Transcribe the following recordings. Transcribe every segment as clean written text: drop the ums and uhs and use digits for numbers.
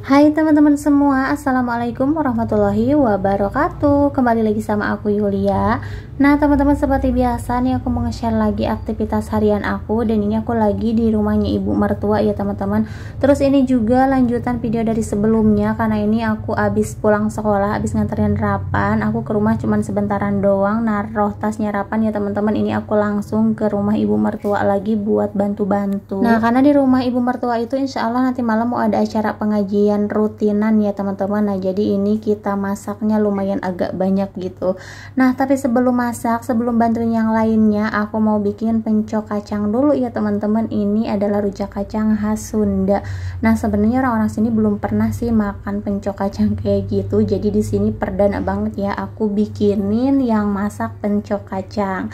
Hai teman-teman semua, Assalamualaikum warahmatullahi wabarakatuh. Kembali lagi sama aku Yulia. Nah teman-teman, seperti biasa nih aku mau nge-share lagi aktivitas harian aku. Dan ini aku lagi di rumahnya ibu mertua ya teman-teman. Terus ini juga lanjutan video dari sebelumnya, karena ini aku abis pulang sekolah, abis nganterin Rapan. Aku ke rumah cuman sebentaran doang, naruh tasnya Rapan ya teman-teman. Ini aku langsung ke rumah ibu mertua lagi buat bantu-bantu. Nah karena di rumah ibu mertua itu insya Allah nanti malam mau ada acara pengajian rutinan ya teman-teman. Nah jadi ini kita masaknya lumayan agak banyak gitu. Nah tapi sebelum masak, sebelum bantuin yang lainnya, aku mau bikin pencok kacang dulu ya teman-teman. Ini adalah rujak kacang khas Sunda. Nah sebenarnya orang-orang sini belum pernah sih makan pencok kacang kayak gitu. Jadi di sini perdana banget ya aku bikinin yang masak pencok kacang.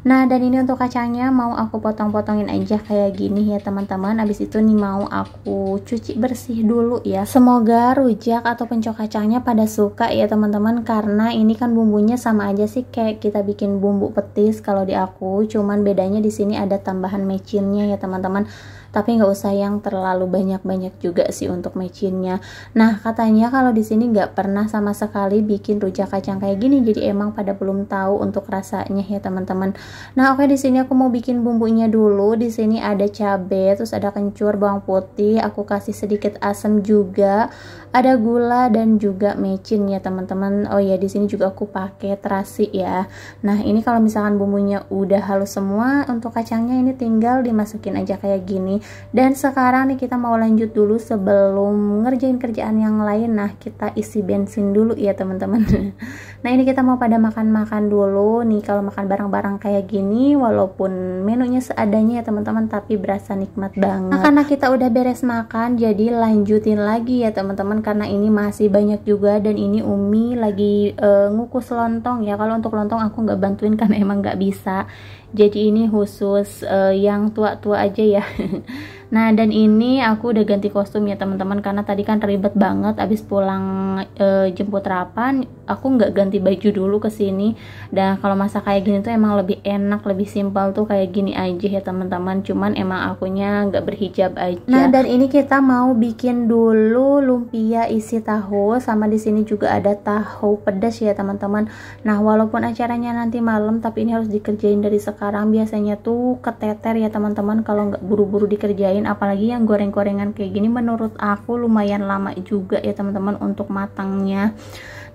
Nah dan ini untuk kacangnya mau aku potong-potongin aja kayak gini ya teman-teman. Abis itu nih mau aku cuci bersih dulu ya. Semoga rujak atau pencok kacangnya pada suka ya teman-teman, karena ini kan bumbunya sama aja sih kayak kita bikin bumbu petis kalau di aku. Cuman bedanya di sini ada tambahan mecinnya ya teman-teman. Tapi nggak usah yang terlalu banyak-banyak juga sih untuk mecinnya. Nah katanya kalau di sini nggak pernah sama sekali bikin rujak kacang kayak gini, jadi emang pada belum tahu untuk rasanya ya teman-teman. Nah oke, di sini aku mau bikin bumbunya dulu. Di sini ada cabai, terus ada kencur, bawang putih, aku kasih sedikit asam juga, ada gula dan juga mecin ya teman-teman. Oh ya, di sini juga aku pakai terasi ya. Nah ini kalau misalkan bumbunya udah halus semua, untuk kacangnya ini tinggal dimasukin aja kayak gini. Dan sekarang nih kita mau lanjut dulu sebelum ngerjain kerjaan yang lain. Nah kita isi bensin dulu ya teman-teman. Nah ini kita mau pada makan-makan dulu nih. Kalau makan bareng-bareng kayak gini, walaupun menunya seadanya ya teman-teman, tapi berasa nikmat banget. Nah karena kita udah beres makan, jadi lanjutin lagi ya teman-teman, karena ini masih banyak juga. Dan ini Umi lagi ngukus lontong ya. Kalau untuk lontong aku nggak bantuin karena emang nggak bisa. Jadi ini khusus yang tua-tua aja ya. Nah dan ini aku udah ganti kostum ya teman-teman, karena tadi kan ribet banget abis pulang jemput Rapan, aku nggak ganti baju dulu ke sini. Dan kalau masak kayak gini tuh emang lebih enak, lebih simpel tuh kayak gini aja ya teman-teman. Cuman emang akunya nggak berhijab aja. Nah dan ini kita mau bikin dulu lumpia isi tahu, sama di sini juga ada tahu pedas ya teman-teman. Nah walaupun acaranya nanti malam, tapi ini harus dikerjain dari sekarang. Biasanya tuh keteter ya teman-teman kalau nggak buru-buru dikerjain. Apalagi yang goreng-gorengan kayak gini menurut aku lumayan lama juga ya teman-teman untuk matangnya.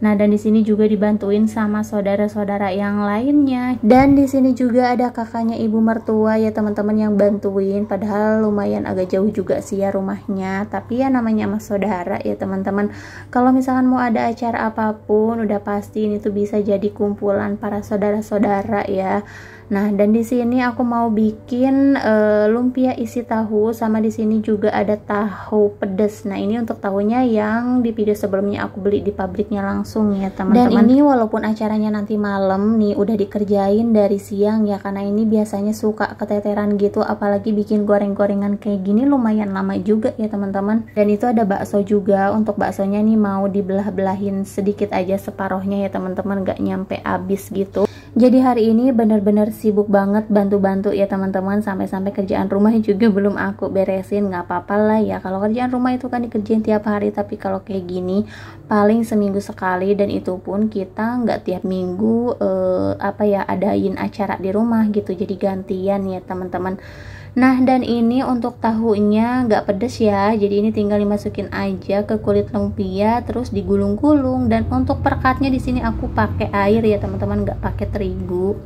Nah dan di sini juga dibantuin sama saudara-saudara yang lainnya. Dan di sini juga ada kakaknya ibu mertua ya teman-teman yang bantuin. Padahal lumayan agak jauh juga sih ya rumahnya. Tapi ya namanya sama saudara ya teman-teman. Kalau misalkan mau ada acara apapun, udah pasti ini tuh bisa jadi kumpulan para saudara-saudara ya. Nah dan di sini aku mau bikin lumpia isi tahu, sama di sini juga ada tahu pedas. Nah ini untuk tahunya yang di video sebelumnya aku beli di pabriknya langsung ya teman-teman. Dan ini walaupun acaranya nanti malam nih, udah dikerjain dari siang ya, karena ini biasanya suka keteteran gitu. Apalagi bikin goreng-gorengan kayak gini lumayan lama juga ya teman-teman. Dan itu ada bakso juga. Untuk baksonya nih mau dibelah-belahin sedikit aja, separohnya ya teman-teman, gak nyampe habis gitu. Jadi hari ini bener-bener sibuk banget bantu-bantu ya teman-teman, sampai-sampai kerjaan rumah juga belum aku beresin. Nggak apa-apa lah ya, kalau kerjaan rumah itu kan dikerjain tiap hari, tapi kalau kayak gini paling seminggu sekali, dan itu pun kita nggak tiap minggu adain acara di rumah gitu, jadi gantian ya teman-teman. Nah dan ini untuk tahunya nggak pedes ya, jadi ini tinggal dimasukin aja ke kulit lumpia terus digulung-gulung. Dan untuk perekatnya di sini aku pakai air ya teman-teman, nggak pakai terigu.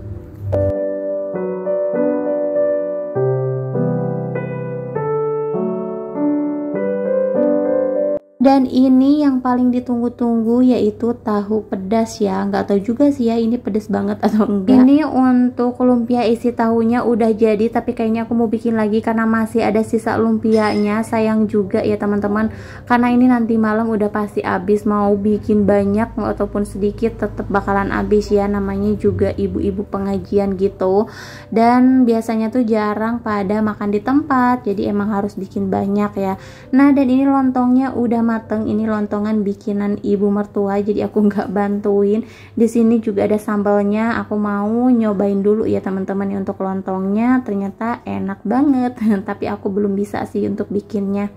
Dan ini yang paling ditunggu-tunggu yaitu tahu pedas ya. Nggak tahu juga sih ya ini pedas banget atau enggak. Ini untuk lumpia isi tahunya udah jadi, tapi kayaknya aku mau bikin lagi karena masih ada sisa lumpianya. Sayang juga ya teman-teman, karena ini nanti malam udah pasti habis. Mau bikin banyak ataupun sedikit tetap bakalan habis ya, namanya juga ibu-ibu pengajian gitu. Dan biasanya tuh jarang pada makan di tempat, jadi emang harus bikin banyak ya. Nah dan ini lontongnya udah mateng. Ini lontongan bikinan ibu mertua, jadi aku nggak bantuin. Di sini juga ada sambalnya, aku mau nyobain dulu ya teman-teman. Untuk lontongnya ternyata enak banget tapi aku belum bisa sih untuk bikinnya.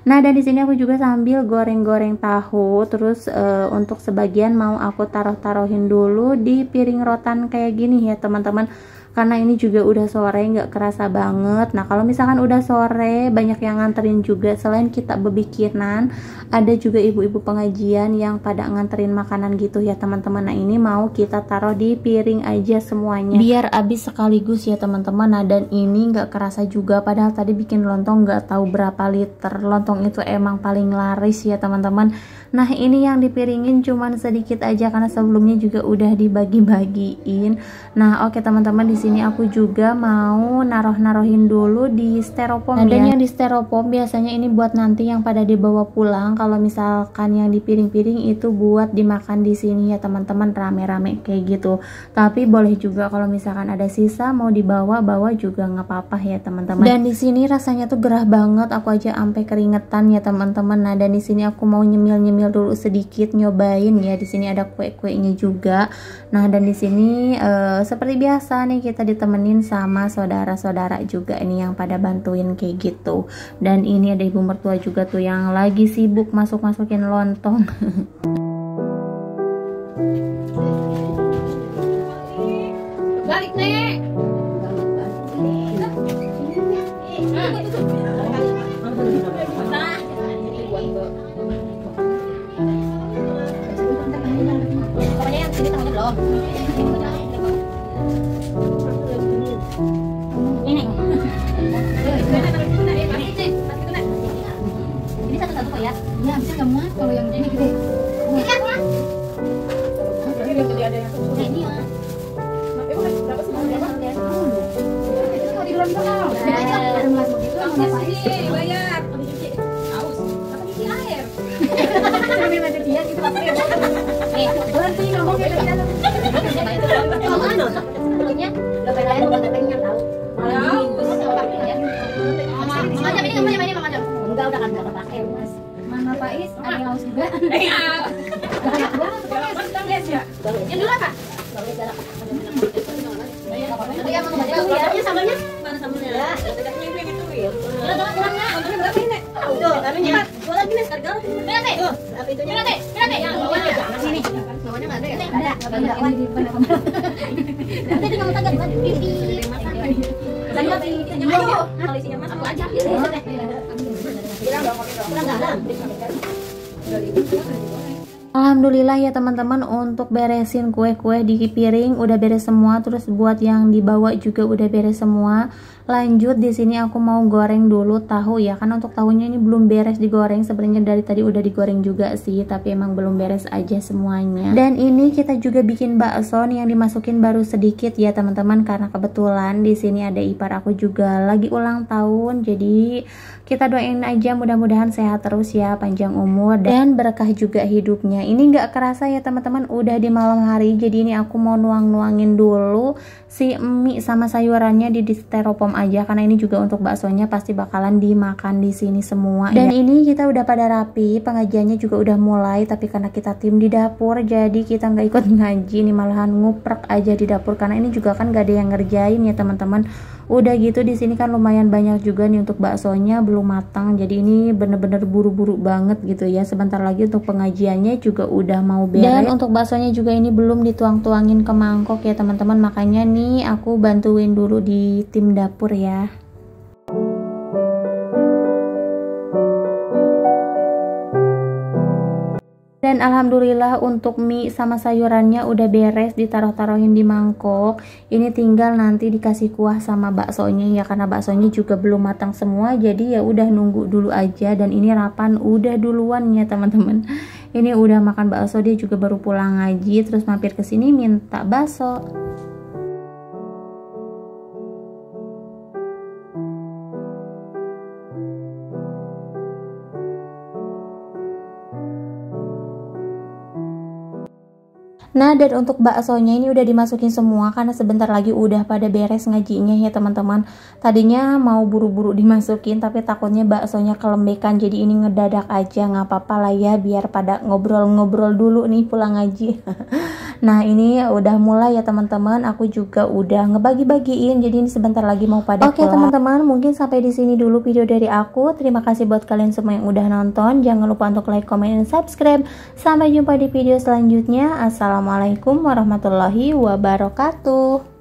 Nah, dan di sini aku juga sambil goreng-goreng tahu. Terus untuk sebagian mau aku taruh-taruhin dulu di piring rotan kayak gini ya teman-teman, karena ini juga udah sore, nggak kerasa banget. Nah, kalau misalkan udah sore banyak yang nganterin juga. Selain kita bebikinan, ada juga ibu-ibu pengajian yang pada nganterin makanan gitu ya teman-teman. Nah, ini mau kita taruh di piring aja semuanya biar habis sekaligus ya teman-teman. Nah, dan ini nggak kerasa juga, padahal tadi bikin lontong nggak tahu berapa liter. Lontong itu emang paling laris ya teman-teman. Nah, ini yang dipiringin cuman sedikit aja karena sebelumnya juga udah dibagi-bagiin. Nah, oke teman-teman, di sini aku juga mau naruhin dulu di styrofoam. Nah, dan yang di styrofoam biasanya ini buat nanti yang pada dibawa pulang. Kalau misalkan yang di piring-piring itu buat dimakan di sini ya teman-teman, rame-rame kayak gitu. Tapi boleh juga kalau misalkan ada sisa mau dibawa-bawa juga nggak apa-apa ya teman-teman. Dan di sini rasanya tuh gerah banget, aku aja sampai keringetan ya teman-teman. Nah, dan di sini aku mau nyemil dulu sedikit, nyobain ya. Di sini ada kue-kuenya juga. Nah, dan di sini seperti biasa nih kita ditemenin sama saudara-saudara juga ini yang pada bantuin kayak gitu. Dan ini ada ibu mertua juga tuh yang lagi sibuk masukin lontong. Balik nek. Pokoknya yang sini tangannya belum. Ini. Ini satu-satu kok ya? Iya, bisa nggak muat kalau yang ini gede. Ini kan muat. Ini ya. Berapa sih? Kalau di dalam sana. Ada muat begitu. Sini bayar. Haus. Apa isi air? Sambil ada dia gitu pakai. Berhenti ngomongnya dari dalam. Kalau mana? Sebetulnya lebih lain bukan pengen tahu. Tahu. Mama jam ini Mama jam. Enggak udah kan enggak pakai Mas. Mama Faiz ada yang haus juga. Iya. Ya. Yang dulu apa? Ya, ya, sambalnya mana sambalnya? Ya, dekatnya itu yang itu ya. Kurangnya, untungnya berapa ini? Tuh, karunya. Gua lagi nih sekarang. Berapa? Tuh, berapa itunya? Berapa? Yang bawahnya jangan sini. Bawahnya enggak ada ya? Ada. Nanti di kamu tagad buat di masak. Saya ayo, kalau isinya Mas aku aja. Bilang dong, kurang enggak ada. Alhamdulillah ya teman-teman, untuk beresin kue-kue di piring udah beres semua, terus buat yang dibawa juga udah beres semua. Lanjut di sini aku mau goreng dulu tahu ya, kan untuk tahunya ini belum beres digoreng. Sebenarnya dari tadi udah digoreng juga sih, tapi emang belum beres aja semuanya. Dan ini kita juga bikin bakso nih, yang dimasukin baru sedikit ya teman-teman, karena kebetulan di sini ada ipar aku juga lagi ulang tahun. Jadi kita doain aja mudah-mudahan sehat terus ya, panjang umur dan berkah juga hidupnya. Ini nggak kerasa ya teman-teman, udah di malam hari. Jadi ini aku mau nuangin dulu si mie sama sayurannya di styrofoam aja, karena ini juga untuk baksonya pasti bakalan dimakan di sini semua. Dan ini kita udah pada rapi, pengajiannya juga udah mulai, tapi karena kita tim di dapur jadi kita nggak ikut ngaji nih, malahan nguprek aja di dapur karena ini juga kan gak ada yang ngerjain ya teman-teman. Udah gitu di sini kan lumayan banyak juga nih untuk baksonya belum matang, jadi ini bener-bener buru-buru banget gitu ya. Sebentar lagi untuk pengajiannya juga udah mau beres. Dan untuk baksonya juga ini belum dituang-tuangin ke mangkok ya teman-teman, makanya nih aku bantuin dulu di tim dapur ya. Dan alhamdulillah untuk mie sama sayurannya udah beres, ditaruh-taruhin di mangkok. Ini tinggal nanti dikasih kuah sama baksonya ya, karena baksonya juga belum matang semua, jadi ya udah nunggu dulu aja. Dan ini Rapan udah duluan ya teman-teman. Ini udah makan bakso, dia juga baru pulang ngaji terus mampir ke sini minta bakso. Nah, dan untuk baksonya ini udah dimasukin semua karena sebentar lagi udah pada beres ngajinya ya teman-teman. Tadinya mau buru-buru dimasukin tapi takutnya baksonya kelembekan, jadi ini ngedadak aja, nggak apa-apa lah ya biar pada ngobrol-ngobrol dulu nih pulang ngaji. Nah ini udah mulai ya teman-teman, aku juga udah ngebagi-bagiin, jadi ini sebentar lagi mau pada pulang. Oke teman-teman, mungkin sampai di sini dulu video dari aku. Terima kasih buat kalian semua yang udah nonton. Jangan lupa untuk like, comment, dan subscribe. Sampai jumpa di video selanjutnya. Assalamualaikum warahmatullahi wabarakatuh.